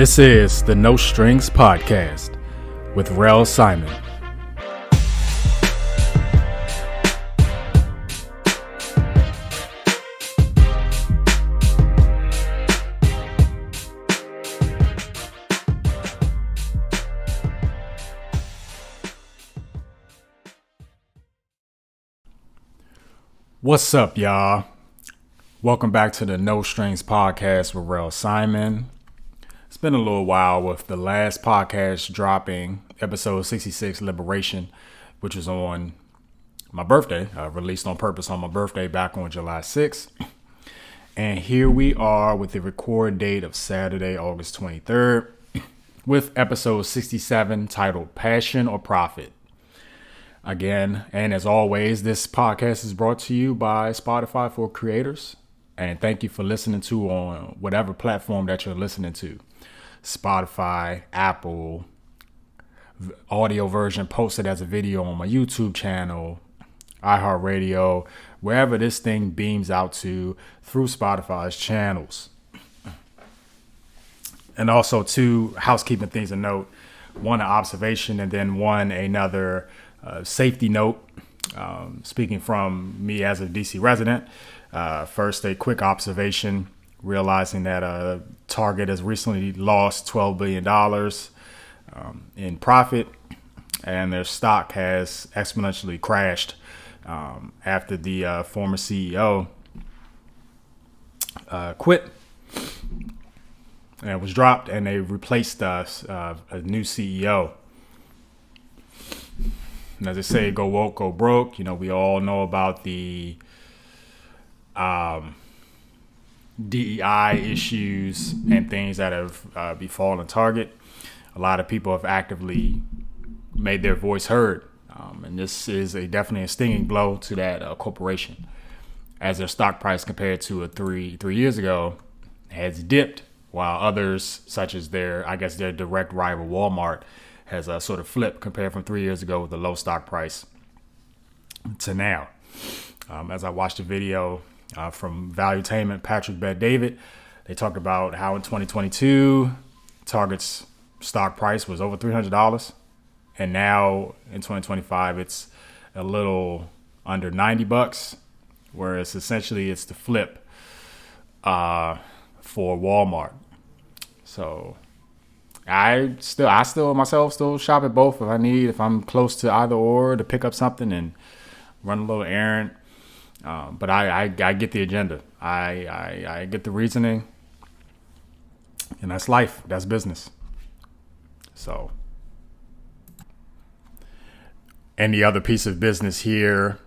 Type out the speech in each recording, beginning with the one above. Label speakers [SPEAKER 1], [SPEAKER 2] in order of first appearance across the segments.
[SPEAKER 1] This is the No Strings Podcast with Rel Simon. What's up, y'all? Welcome back to the No Strings Podcast with Rel Simon. It's been a little while with the last podcast dropping, episode 66, Liberation, which was on my birthday, released on purpose on my birthday back on July 6th. And here we are with the record date of Saturday, August 23rd, with episode 67 titled Passion or Profit. Again, and as always, this podcast is brought to you by Spotify for Creators. And thank you for listening to on whatever platform that you're listening to. Spotify, Apple, audio version posted as a video on my YouTube channel, iHeartRadio, wherever this thing beams out to through Spotify's channels. And also two housekeeping things to note. One, an observation, and then one, another safety note. Speaking from me as a DC resident, first, a quick observation, realizing that Target has recently lost $12 billion in profit, and their stock has exponentially crashed after the former CEO quit and was dropped, and they replaced a new CEO. And as they say, go woke, go broke. You know, we all know about the DEI issues and things that have befallen Target. A lot of people have actively made their voice heard. And this is definitely a stinging blow to that corporation, as their stock price compared to three years ago has dipped, while others, such as their direct rival Walmart, has sort of flipped compared from 3 years ago with a low stock price to now. As I watched a video from Valuetainment, Patrick Bet-David, they talked about how in 2022, Target's stock price was over $300. And now in 2025, it's a little under $90, whereas essentially it's the flip for Walmart. So I still myself shop at both if I'm close to either or to pick up something and run a little errand. But I get the agenda. I get the reasoning, and that's life. That's business. So, and the other piece of business here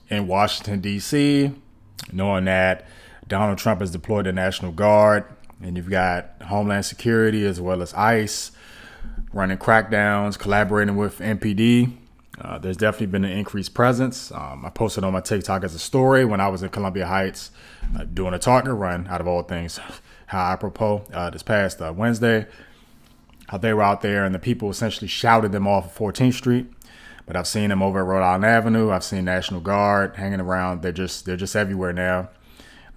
[SPEAKER 1] in Washington, D.C., knowing that Donald Trump has deployed the National Guard, and you've got Homeland Security as well as ICE running crackdowns, collaborating with MPD. There's definitely been an increased presence. I posted on my TikTok as a story when I was in Columbia Heights doing a Target run, out of all things, how apropos, this past Wednesday, how they were out there and the people essentially shouted them off of 14th Street. But I've seen them over at Rhode Island Avenue. I've seen National Guard hanging around. They're just everywhere now.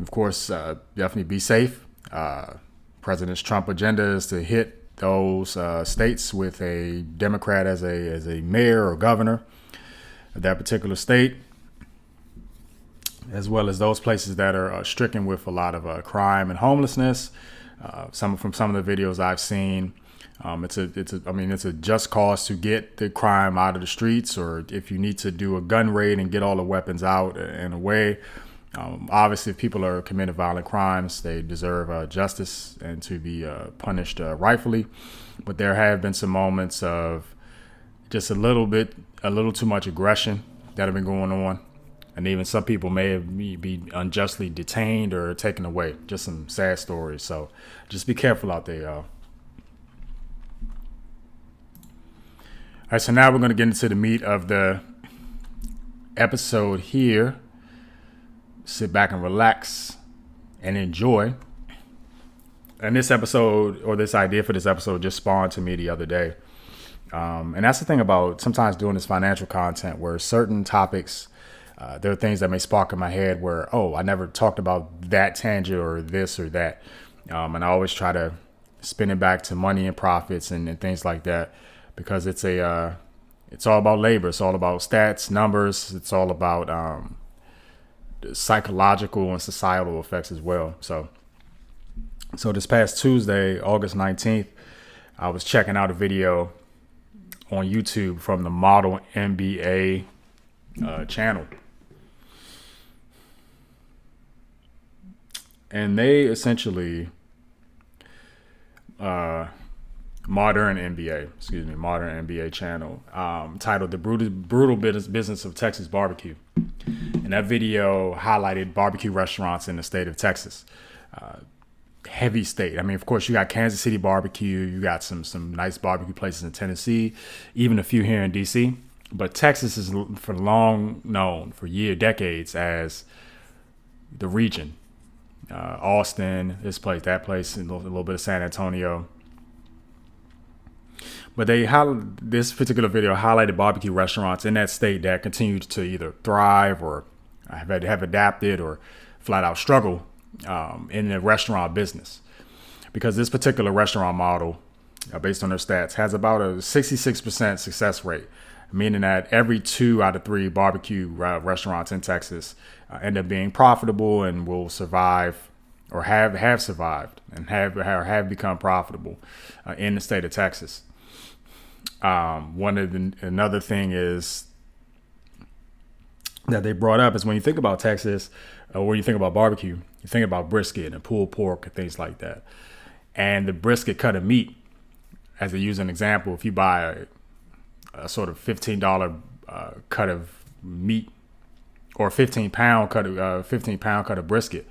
[SPEAKER 1] Of course, definitely be safe. President Trump agenda is to hit those states with a Democrat as a mayor or governor of that particular state, as well as those places that are stricken with a lot of crime and homelessness. Some of the videos I've seen, it's a just cause to get the crime out of the streets, or if you need to do a gun raid and get all the weapons out and away. Obviously, if people are committing violent crimes, they deserve justice and to be punished rightfully. But there have been some moments of just a little too much aggression that have been going on. And even some people may be unjustly detained or taken away. Just some sad stories. So just be careful out there, y'all. All right, so now we're going to get into the meat of the episode here. Sit back and relax and enjoy. And this episode, or this idea for this episode, just spawned to me the other day. And that's the thing about sometimes doing this financial content, where certain topics, there are things that may spark in my head where, I never talked about that tangent or this or that. And I always try to spin it back to money and profits and things like that, because it's all about labor. It's all about stats, numbers. It's all about psychological and societal effects as well. So this past Tuesday, August 19th, I was checking out a video on YouTube from the Model MBA channel. And they essentially, Modern MBA channel, titled The Brutal Business of Texas Barbecue. And that video highlighted barbecue restaurants in the state of Texas. Heavy state. I mean, of course, you got Kansas City barbecue. You got some nice barbecue places in Tennessee, even a few here in DC. But Texas is for long known, for decades, as the region. Austin, this place, that place, and a little bit of San Antonio. But this particular video highlighted barbecue restaurants in that state that continued to either thrive or have adapted or flat out struggle in the restaurant business. Because this particular restaurant model, based on their stats, has about a 66% success rate, meaning that every 2 out of 3 barbecue restaurants in Texas end up being profitable and will survive, or have survived and have become profitable in the state of Texas. Another thing is that they brought up is when you think about Texas, or when you think about barbecue, you think about brisket and pulled pork and things like that. And the brisket cut of meat, as they use an example, if you buy a sort of $15 cut of meat, or a 15-pound cut of brisket,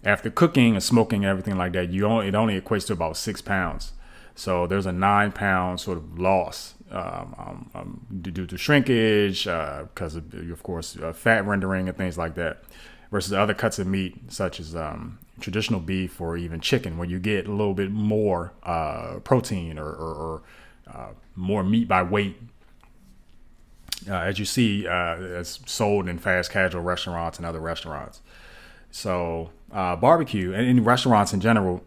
[SPEAKER 1] after cooking and smoking and everything like that, it only equates to about 6 pounds. So there's a 9-pound sort of loss due to shrinkage, because of course, fat rendering and things like that, versus other cuts of meat such as traditional beef or even chicken, where you get a little bit more protein or more meat by weight, as you see as sold in fast casual restaurants and other restaurants. So barbecue and restaurants in general,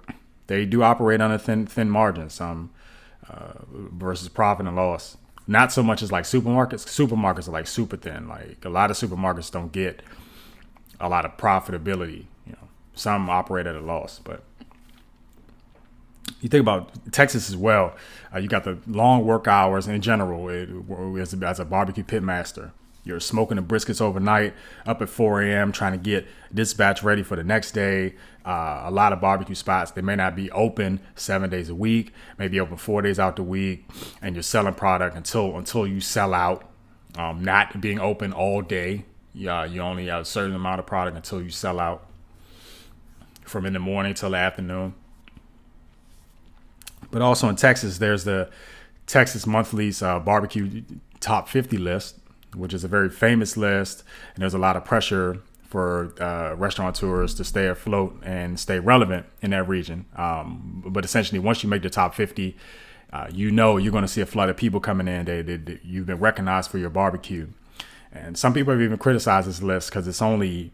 [SPEAKER 1] they do operate on a thin margins, versus profit and loss. Not so much as like supermarkets. Supermarkets are like super thin. Like a lot of supermarkets don't get a lot of profitability. Some operate at a loss, but you think about Texas as well. You got the long work hours in general. As a barbecue pit master, you're smoking the briskets overnight, up at 4 a.m. trying to get dispatch ready for the next day. A lot of barbecue spots, they may not be open 7 days a week, maybe open 4 days out the week, and you're selling product until you sell out. Not being open all day. You only have a certain amount of product until you sell out, from in the morning till the afternoon. But also in Texas, there's the Texas Monthly's barbecue top 50 list, which is a very famous list, and there's a lot of pressure for restaurateurs to stay afloat and stay relevant in that region. But essentially, once you make the top 50, you're going to see a flood of people coming in. You've been recognized for your barbecue. And some people have even criticized this list because it's only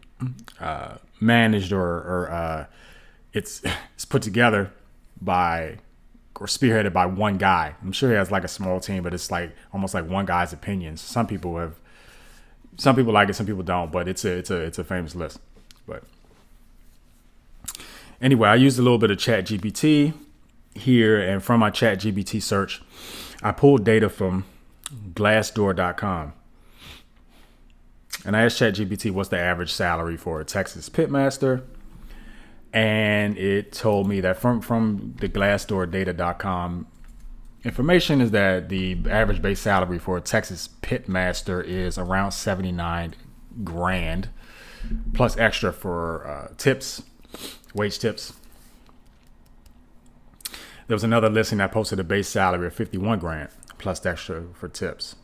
[SPEAKER 1] managed or it's put together by or spearheaded by one guy. I'm sure he has like a small team, but it's like almost like one guy's opinions. Some people like it, some people don't, but it's a famous list. But anyway, I used a little bit of ChatGPT here, and from my ChatGPT search, I pulled data from Glassdoor.com. And I asked ChatGPT what's the average salary for a Texas pitmaster. And it told me that from the GlassdoorData.com information is that the average base salary for a Texas pitmaster is around $79,000 plus extra for tips, wage tips. There was another listing that posted a base salary of $51,000 plus extra for tips.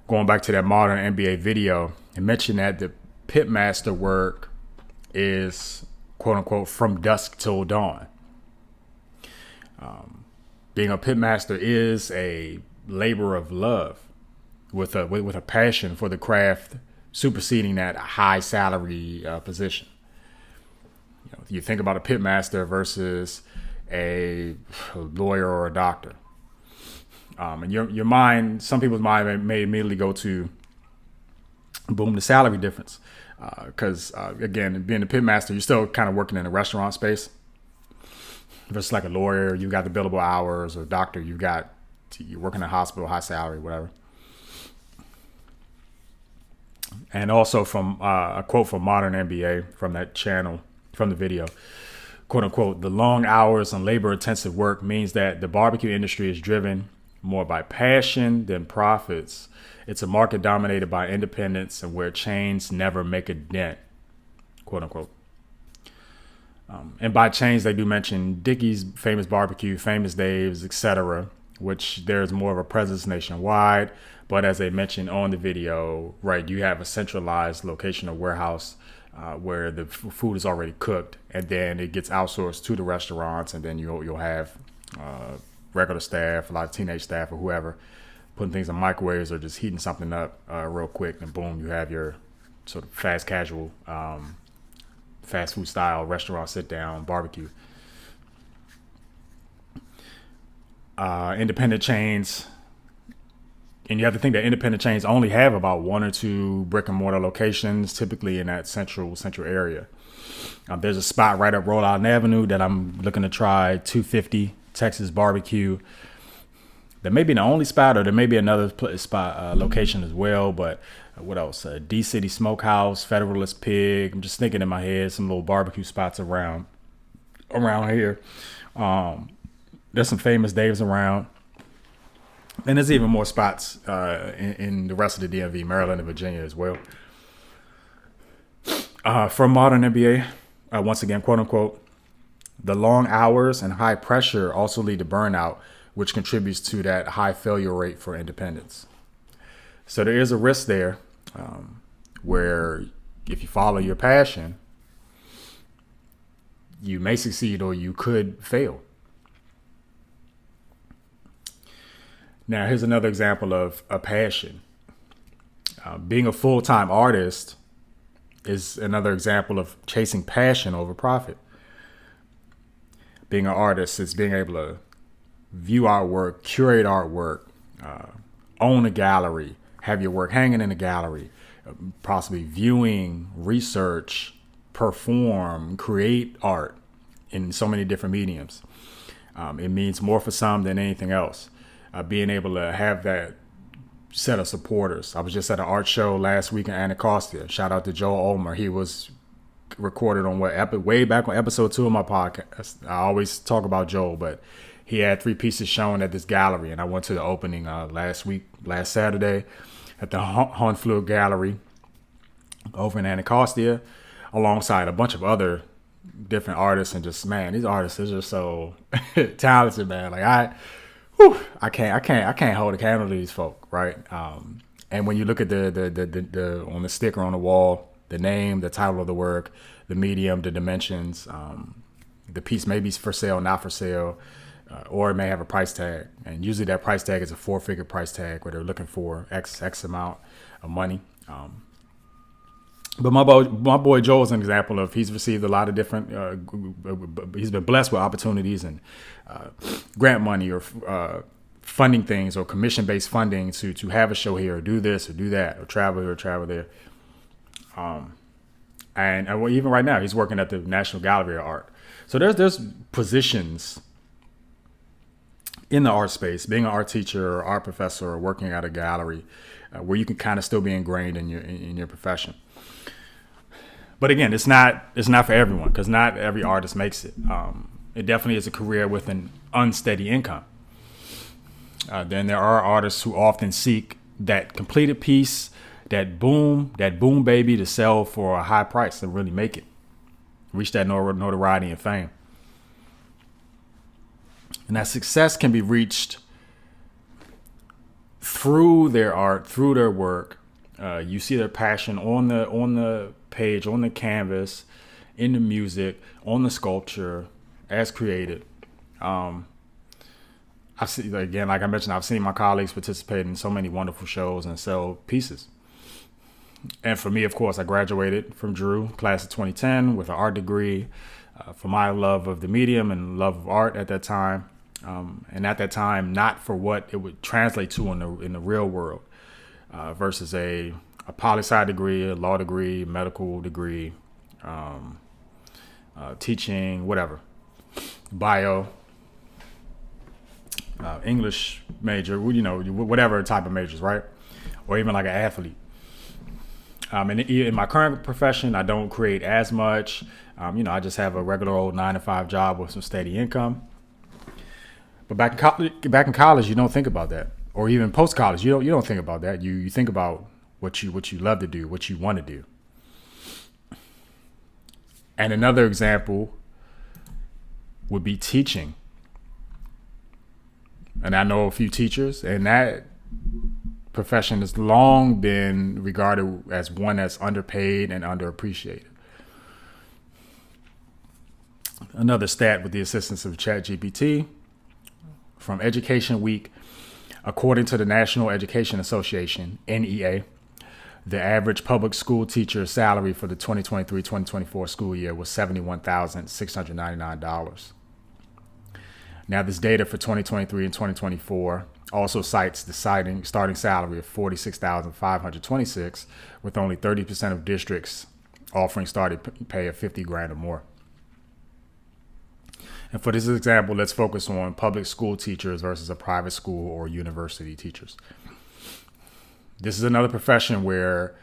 [SPEAKER 1] Going back to that Modern MBA video, it mentioned that the pitmaster work is, quote unquote, from dusk till dawn. Being a pitmaster is a labor of love with a passion for the craft, superseding that high salary position. You think about a pitmaster versus a lawyer or a doctor. And your mind, some people's mind may immediately go to, boom, the salary difference. Because, again, being a pit master, you're still kind of working in a restaurant space. Versus like a lawyer, you got the billable hours, or a doctor, you're working in a hospital, high salary, whatever. And also from a quote from Modern MBA from that channel, from the video, quote unquote, the long hours and labor intensive work means that the barbecue industry is driven more by passion than profits. It's a market dominated by independence and where chains never make a dent, quote unquote. And by chains, they do mention Dickey's, Famous Barbecue, Famous Dave's, etc., which there's more of a presence nationwide. But as they mentioned on the video, right, you have a centralized location or warehouse where the food is already cooked, and then it gets outsourced to the restaurants, and then you'll have regular staff, a lot of teenage staff or whoever, putting things in microwaves or just heating something up real quick, and boom, you have your sort of fast casual, fast food style restaurant sit down barbecue. Independent chains, and you have to think that independent chains only have about 1 or 2 brick and mortar locations, typically in that central area. There's a spot right up Rhode Island Avenue that I'm looking to try, 250 Texas Barbecue. That may be the only spot, or there may be another spot location as well. But what else? D City Smokehouse, Federalist Pig. I'm just thinking in my head some little barbecue spots around here. There's some Famous Dave's around. And there's even more spots in the rest of the DMV, Maryland and Virginia as well. From Modern MBA, once again, quote unquote, the long hours and high pressure also lead to burnout, which contributes to that high failure rate for independence. So there is a risk there where if you follow your passion, you may succeed or you could fail. Now, here's another example of a passion. Being a full-time artist is another example of chasing passion over profit. Being an artist is being able to view artwork, curate artwork, own a gallery, have your work hanging in a gallery, possibly viewing, research, perform, create art in so many different mediums. It means more for some than anything else. Being able to have that set of supporters. I was just at an art show last week in Anacostia. Shout out to Joel Ulmer. He was recorded on way back on episode 2 of my podcast. I always talk about Joel, but he had 3 pieces shown at this gallery, and I went to the opening last Saturday at the Honfleur Gallery over in Anacostia, alongside a bunch of other different artists. And just, man, these artists are just so talented, man. Like I can't hold a candle to these folk, right? And when you look at the on the sticker on the wall, the name, the title of the work, the medium, the dimensions, the piece may be for sale, not for sale, or it may have a price tag. And usually that price tag is a 4-figure price tag where they're looking for X amount of money. But my boy Joel is an example of, he's received a lot of different, he's been blessed with opportunities and grant money or funding things or commission-based funding to have a show here or do this or do that or travel here or travel there. And even right now, he's working at the National Gallery of Art. So there's positions in the art space, being an art teacher or art professor or working at a gallery, where you can kind of still be ingrained in your profession. But again, it's not for everyone, because not every artist makes it. It definitely is a career with an unsteady income. Then there are artists who often seek that completed piece, that boom baby to sell for a high price to really make it, reach that notoriety and fame. And that success can be reached through their art, through their work. You see their passion on the page, on the canvas, in the music, on the sculpture, as created. I've seen, again, like I mentioned, I've seen my colleagues participate in so many wonderful shows and sell pieces. And for me, of course, I graduated from Drew, class of 2010, with an art degree. for my love of the medium and love of art at that time. And at that time, not for what it would translate to in the real world, versus a poli-sci degree, a law degree, medical degree, teaching, whatever, bio, English major, whatever type of majors, right? Or even like an athlete. In my current profession, I don't create as much. I just have a regular old 9-to-5 job with some steady income. But back in college, you don't think about that, or even post college, you don't think about that. You think about what you love to do, what you want to do. And another example would be teaching. And I know a few teachers, and that profession has long been regarded as one that's underpaid and underappreciated. Another stat with the assistance of ChatGPT from Education Week, according to the National Education Association, NEA, the average public school teacher salary for the 2023-2024 school year was $71,699. Now, this data for 2023 and 2024 also cites the starting salary of $46,526, with only 30% of districts offering starting pay of $50,000 or more. And for this example, let's focus on public school teachers versus a private school or university teachers. This is another profession where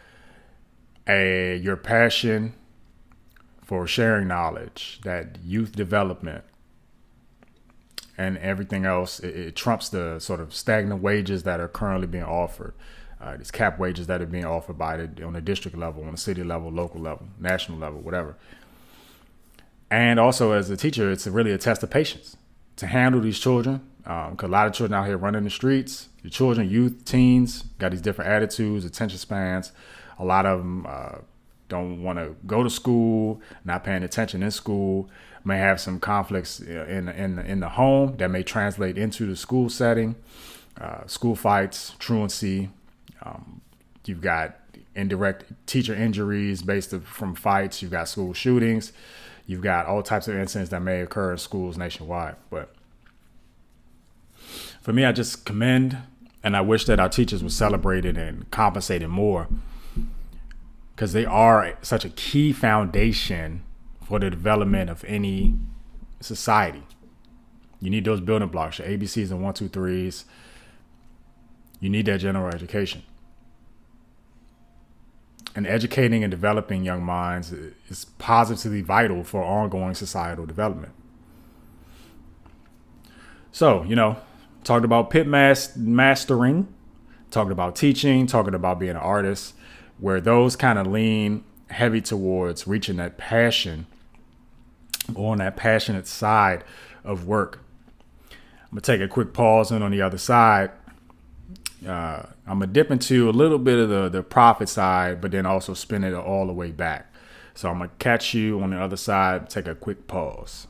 [SPEAKER 1] your passion for sharing knowledge, that youth development, and everything else, it trumps the sort of stagnant wages that are currently being offered. These cap wages that are being offered on the district level, on the city level, local level, national level, whatever. And also, as a teacher, it's really a test of patience to handle these children. Because a lot of children out here running the streets, the children, youth, teens, got these different attitudes, attention spans. A lot of them don't want to go to school, not paying attention in school, may have some conflicts in the home that may translate into the school setting, school fights, truancy. You've got indirect teacher injuries from fights. You've got school shootings. You've got all types of incidents that may occur in schools nationwide. But for me, I just commend, and I wish that our teachers were celebrated and compensated more, because they are such a key foundation for the development of any society. You need those building blocks, your ABCs and 1, 2, 3s. You need that general education. And educating and developing young minds is positively vital for ongoing societal development. So, talked about pit mastering, talked about teaching, talking about being an artist, where those kind of lean heavy towards reaching that passion, or on that passionate side of work. I'm going to take a quick pause, and on the other side, I'm going to dip into a little bit of the profit side, but then also spin it all the way back. So I'm going to catch you on the other side, take a quick pause.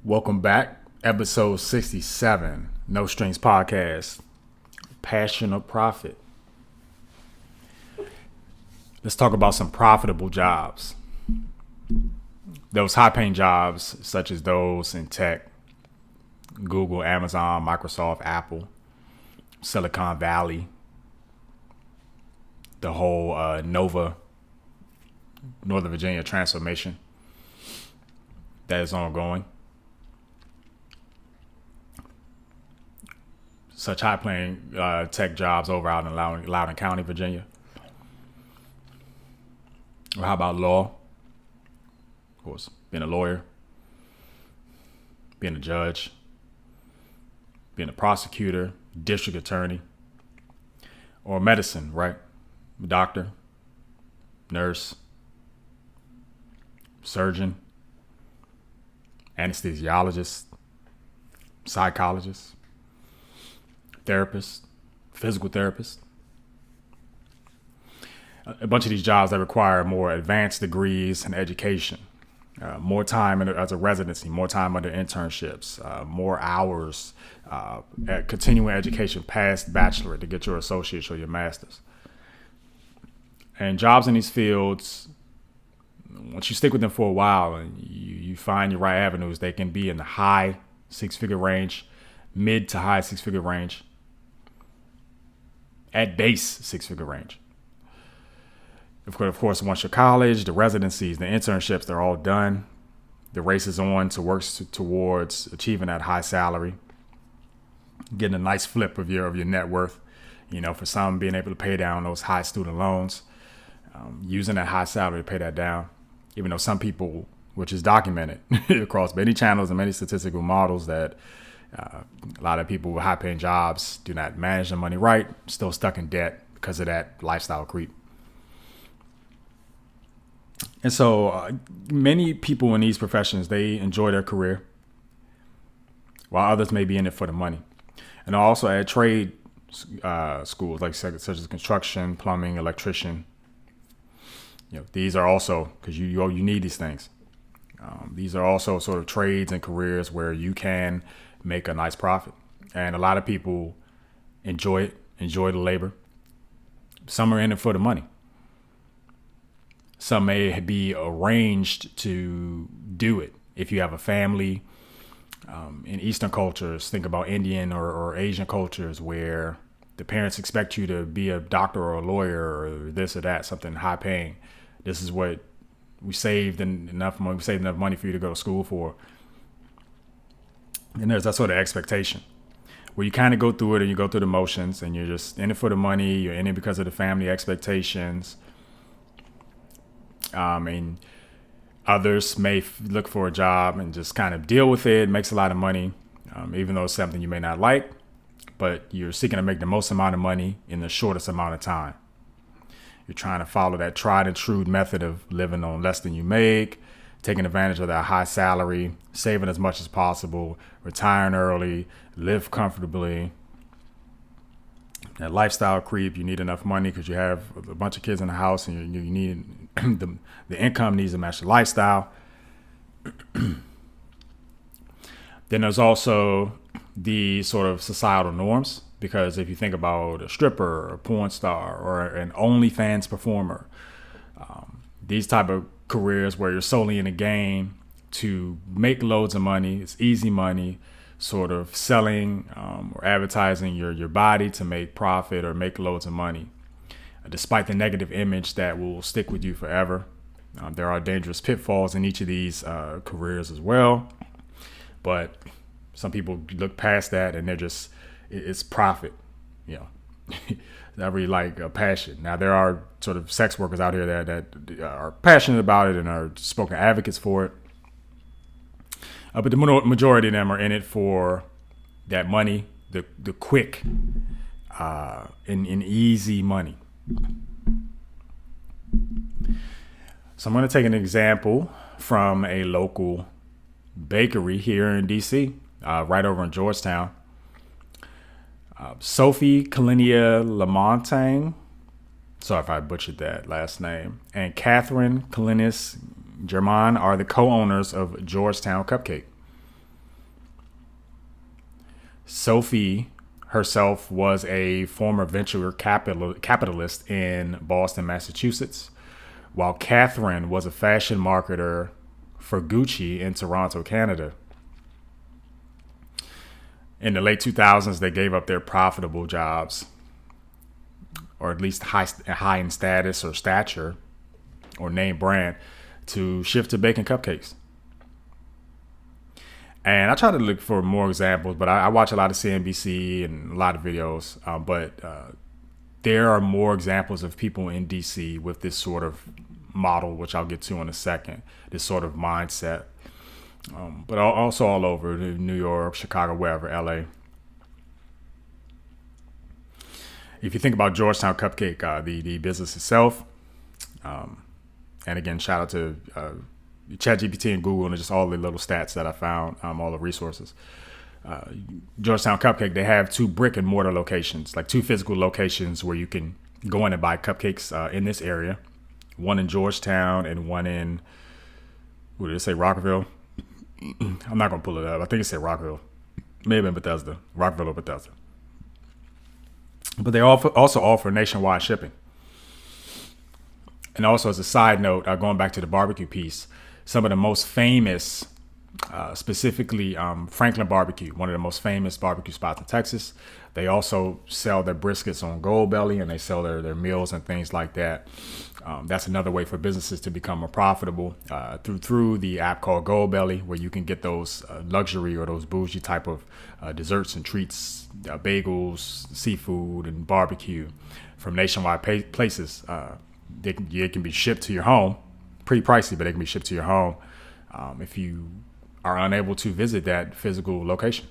[SPEAKER 1] Welcome back. Episode 67, No Strings Podcast, Passion or Profit. Let's talk about some profitable jobs. Those high-paying jobs, such as those in tech, Google, Amazon, Microsoft, Apple, Silicon Valley, the whole Northern Virginia transformation that is ongoing. Such high-paying tech jobs over out in Loudoun County, Virginia. Or how about law? Of course, being a lawyer, being a judge, being a prosecutor, district attorney, or medicine, right? Doctor, nurse, surgeon, anesthesiologist, psychologists, therapists, physical therapists. A bunch of these jobs that require more advanced degrees and education, more time as a residency, more time under internships, more hours, continuing education past bachelorate to get your associate's or your master's. And jobs in these fields, once you stick with them for a while and you find your right avenues, they can be in the high six-figure range, mid to high six-figure range, at base six-figure range. Of course, once you're college, the residencies, the internships, they're all done. The race is on to work towards achieving that high salary, getting a nice flip of your net worth. For some, being able to pay down those high student loans, using that high salary to pay that down. Even though some people, which is documented across many channels and many statistical models, that a lot of people with high-paying jobs do not manage their money right, still stuck in debt because of that lifestyle creep. And so many people in these professions, they enjoy their career, while others may be in it for the money. And also at trade schools, like such as construction, plumbing, electrician, these are also, because you need these things. These are also sort of trades and careers where you can make a nice profit. And a lot of people enjoy it, enjoy the labor. Some are in it for the money. Some may be arranged to do it. If you have a family, in Eastern cultures, think about Indian or Asian cultures where the parents expect you to be a doctor or a lawyer or this or that, something high paying. This is what we saved enough money for you to go to school for. And there's that sort of expectation where you kind of go through it and you go through the motions and you're just in it for the money. You're in it because of the family expectations. And others may look for a job and just kind of deal with it. It makes a lot of money, even though it's something you may not like, but you're seeking to make the most amount of money in the shortest amount of time. You're trying to follow that tried and true method of living on less than you make, taking advantage of that high salary, saving as much as possible, retiring early, live comfortably. That lifestyle creep, you need enough money because you have a bunch of kids in the house and you need the income needs to match the lifestyle. Then there's also the sort of societal norms, because if you think about a stripper or a porn star or an OnlyFans performer, these type of careers where you're solely in a game to make loads of money, it's easy money, sort of selling or advertising your body to make profit or make loads of money. Despite the negative image that will stick with you forever, there are dangerous pitfalls in each of these careers as well. But some people look past that and it's profit, not really like a passion. Now, there are sort of sex workers out here that are passionate about it and are spoken advocates for it. But the majority of them are in it for that money, the quick and easy money. So I'm going to take an example from a local bakery here in D.C., right over in Georgetown. Sophie Kalinia Lamontagne, sorry if I butchered that last name, and Catherine Kalinis German are the co-owners of Georgetown Cupcake. Sophie herself was a former venture capitalist in Boston, Massachusetts, while Catherine was a fashion marketer for Gucci in Toronto, Canada. In the late 2000s, they gave up their profitable jobs, or at least high in status or stature or name brand, to shift to baking cupcakes. And I try to look for more examples, but I watch a lot of CNBC and a lot of videos. But there are more examples of people in DC with this sort of model, which I'll get to in a second, this sort of mindset. But also all over New York, Chicago, wherever, LA. If you think about Georgetown Cupcake, the business itself, and again, shout out to ChatGPT and Google and just all the little stats that I found, all the resources. Georgetown Cupcake, they have 2 brick and mortar locations, like 2 physical locations where you can go in and buy cupcakes in this area. One in Georgetown and one in, what did it say, Rockville? I'm not going to pull it up. I think it said Rockville. Maybe in Bethesda. Rockville or Bethesda. But they also offer nationwide shipping. And also, as a side note, going back to the barbecue piece, some of the most famous, specifically Franklin Barbecue, one of the most famous barbecue spots in Texas. They also sell their briskets on Goldbelly, and they sell their meals and things like that. That's another way for businesses to become more profitable through the app called Goldbelly, where you can get those luxury or those bougie type of desserts and treats, bagels, seafood, and barbecue from nationwide places. It can be shipped to your home, pretty pricey, but it can be shipped to your home if you are unable to visit that physical location.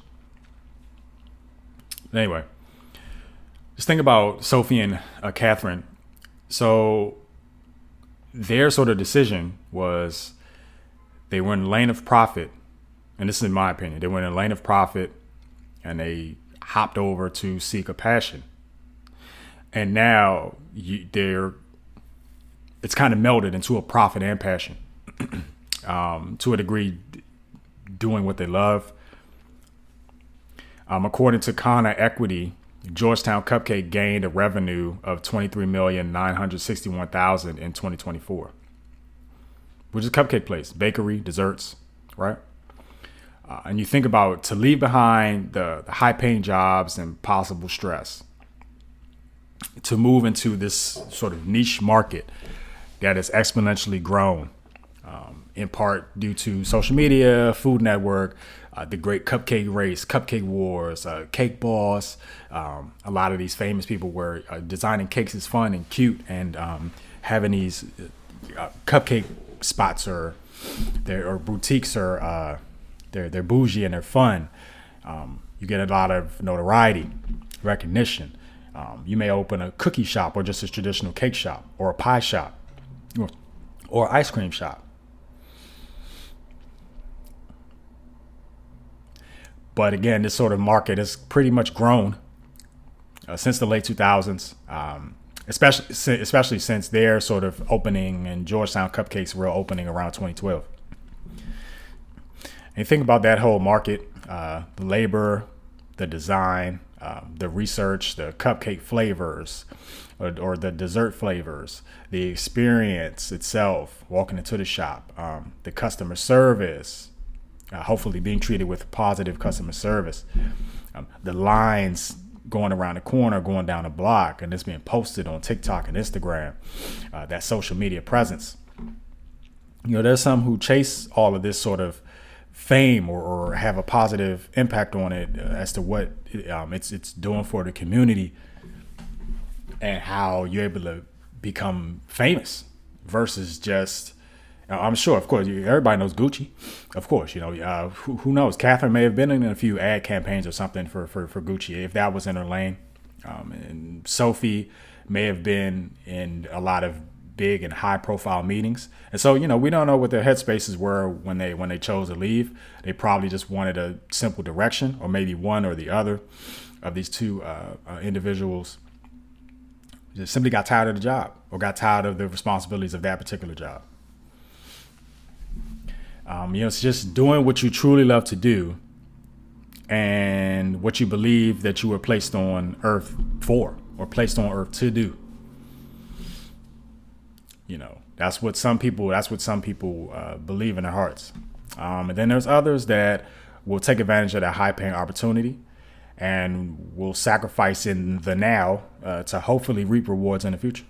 [SPEAKER 1] Anyway, just think about Sophie and Catherine. So their sort of decision was they were in the lane of profit, and this is in my opinion. They were in the lane of profit, and they hopped over to seek a passion. And now it's kind of melded into a profit and passion to a degree, doing what they love. According to Kana Equity, Georgetown Cupcake gained a revenue of $23,961,000 in 2024, which is a cupcake place, bakery, desserts, right? And you think about to leave behind the high-paying jobs and possible stress to move into this sort of niche market that has exponentially grown, in part due to social media, Food Network, the great cupcake race, cupcake wars, Cake Boss. A lot of these famous people were designing cakes is fun and cute, and having these cupcake spots or boutiques or they're bougie and they're fun. You get a lot of notoriety, recognition. You may open a cookie shop or just a traditional cake shop or a pie shop or ice cream shop. But again, this sort of market has pretty much grown since the late 2000s, especially since their sort of opening and Georgetown Cupcakes were opening around 2012. And you think about that whole market, the labor, the design, the research, the cupcake flavors or the dessert flavors, the experience itself, walking into the shop, the customer service, hopefully being treated with positive customer service, the lines going around the corner, going down the block, and it's being posted on TikTok and Instagram, that social media presence. There's some who chase all of this sort of fame or have a positive impact on it as to what it's doing for the community and how you're able to become famous versus just, I'm sure, of course, everybody knows Gucci. Of course, who knows? Catherine may have been in a few ad campaigns or something for Gucci, if that was in her lane. And Sophie may have been in a lot of big and high profile meetings. And so, we don't know what their headspaces were when they chose to leave. They probably just wanted a simple direction, or maybe one or the other of these two individuals just simply got tired of the job or got tired of the responsibilities of that particular job. It's just doing what you truly love to do and what you believe that you were placed on earth for or placed on earth to do. That's what some people believe in their hearts. And then there's others that will take advantage of that high paying opportunity and will sacrifice in the now to hopefully reap rewards in the future,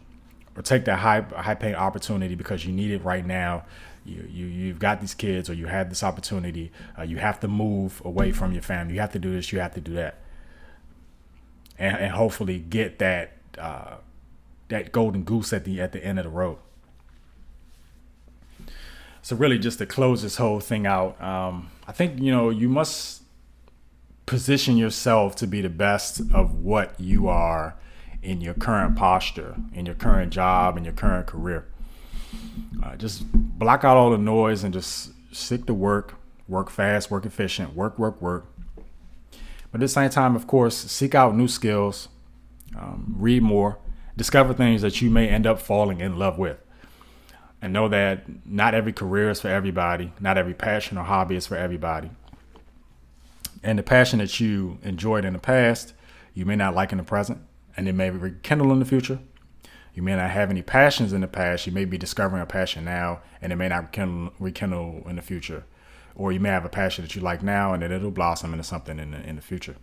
[SPEAKER 1] or take that high paying opportunity because you need it right now. You've got these kids, or you have this opportunity. You have to move away from your family. You have to do this. You have to do that, and hopefully get that golden goose at the end of the road. So really, just to close this whole thing out, I think you must position yourself to be the best of what you are in your current posture, in your current job, in your current career. Just block out all the noise and just stick to work fast, work efficient, work, But at the same time, of course, seek out new skills, read more, discover things that you may end up falling in love with. And know that not every career is for everybody. Not every passion or hobby is for everybody. And the passion that you enjoyed in the past, you may not like in the present, and it may rekindle in the future. You may not have any passions in the past. You may be discovering a passion now, and it may not rekindle in the future. Or you may have a passion that you like now, and then it'll blossom into something in the future.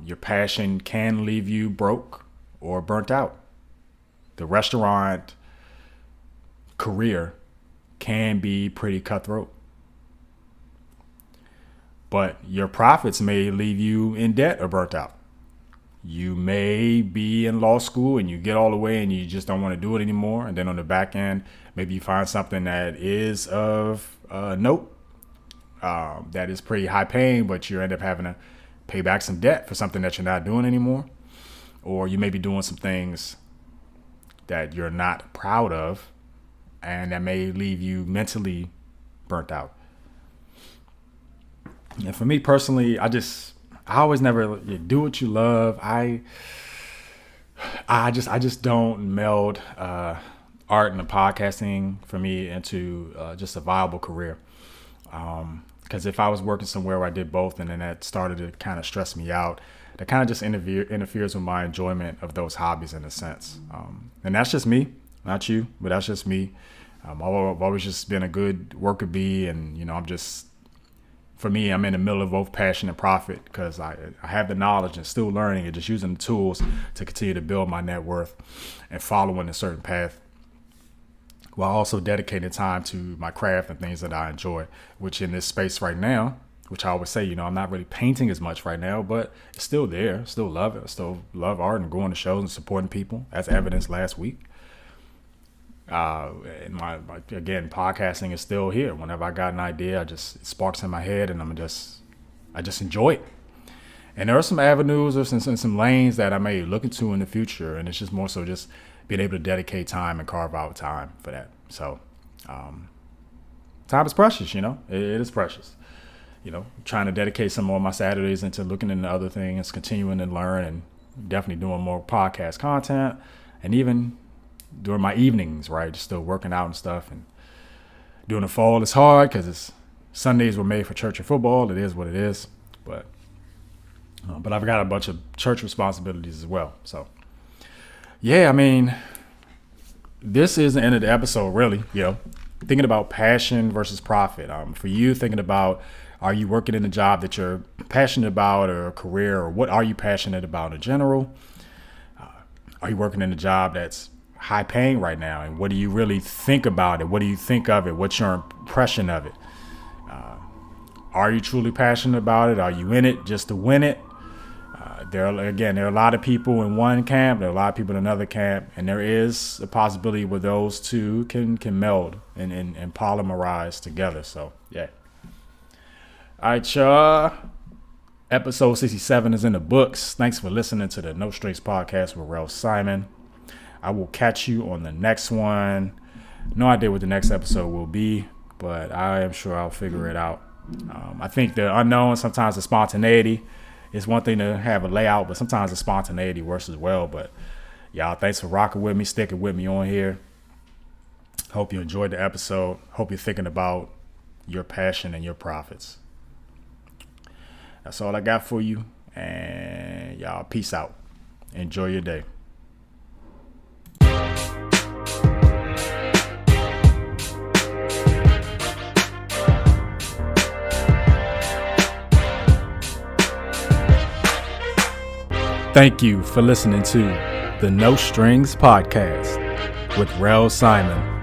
[SPEAKER 1] Your passion can leave you broke or burnt out. The restaurant career can be pretty cutthroat. But your profits may leave you in debt or burnt out. You may be in law school and you get all the way and you just don't want to do it anymore. And then on the back end, maybe you find something that is of note, that is pretty high paying, but you end up having to pay back some debt for something that you're not doing anymore. Or you may be doing some things that you're not proud of, and that may leave you mentally burnt out. And for me personally, I always never do what you love. I just don't meld art and the podcasting for me into just a viable career. Because if I was working somewhere where I did both and then that started to kind of stress me out, that kind of just interferes with my enjoyment of those hobbies in a sense. And that's just me, not you, but that's just me. I've always just been a good worker bee, and for me, I'm in the middle of both passion and profit because I have the knowledge and still learning and just using the tools to continue to build my net worth and following a certain path, while also dedicating time to my craft and things that I enjoy, which in this space right now, which I always say, I'm not really painting as much right now, but it's still there. Still love it. I still love art and going to shows and supporting people, as evidenced last week. And again, podcasting is still here. Whenever I got an idea, it sparks in my head, and I just enjoy it. And there are some avenues or some lanes that I may look into in the future, and it's just more so just being able to dedicate time and carve out time for that. So, time is precious. It is precious. Trying to dedicate some more of my Saturdays into looking into other things, continuing to learn, and definitely doing more podcast content, and even during my evenings, right? Just still working out and stuff. And during the fall, it's hard because Sundays were made for church and football. It is what it is. But I've got a bunch of church responsibilities as well. So, yeah, this is the end of the episode, really. Thinking about passion versus profit. For you, thinking about, are you working in a job that you're passionate about, or a career, or what are you passionate about in general? Are you working in a job that's high paying right now, and what do you really think about it? What do you think of it? What's your impression of it? Are you truly passionate about it? Are you in it just to win it? There are a lot of people in one camp, there are a lot of people in another camp, and there is a possibility where those two can meld and polymerize together. So yeah. All right, y'all. Episode 67 is in the books. Thanks for listening to the No Strings Podcast with Rel Simon. I will catch you on the next one. No idea what the next episode will be, but I am sure I'll figure it out. I think the unknown, sometimes the spontaneity, is one thing to have a layout, but sometimes the spontaneity works as well. But y'all, thanks for rocking with me, sticking with me on here. Hope you enjoyed the episode. Hope you're thinking about your passion and your profits. That's all I got for you. And y'all, peace out. Enjoy your day. Thank you for listening to the No Strings Podcast with Rel Simon.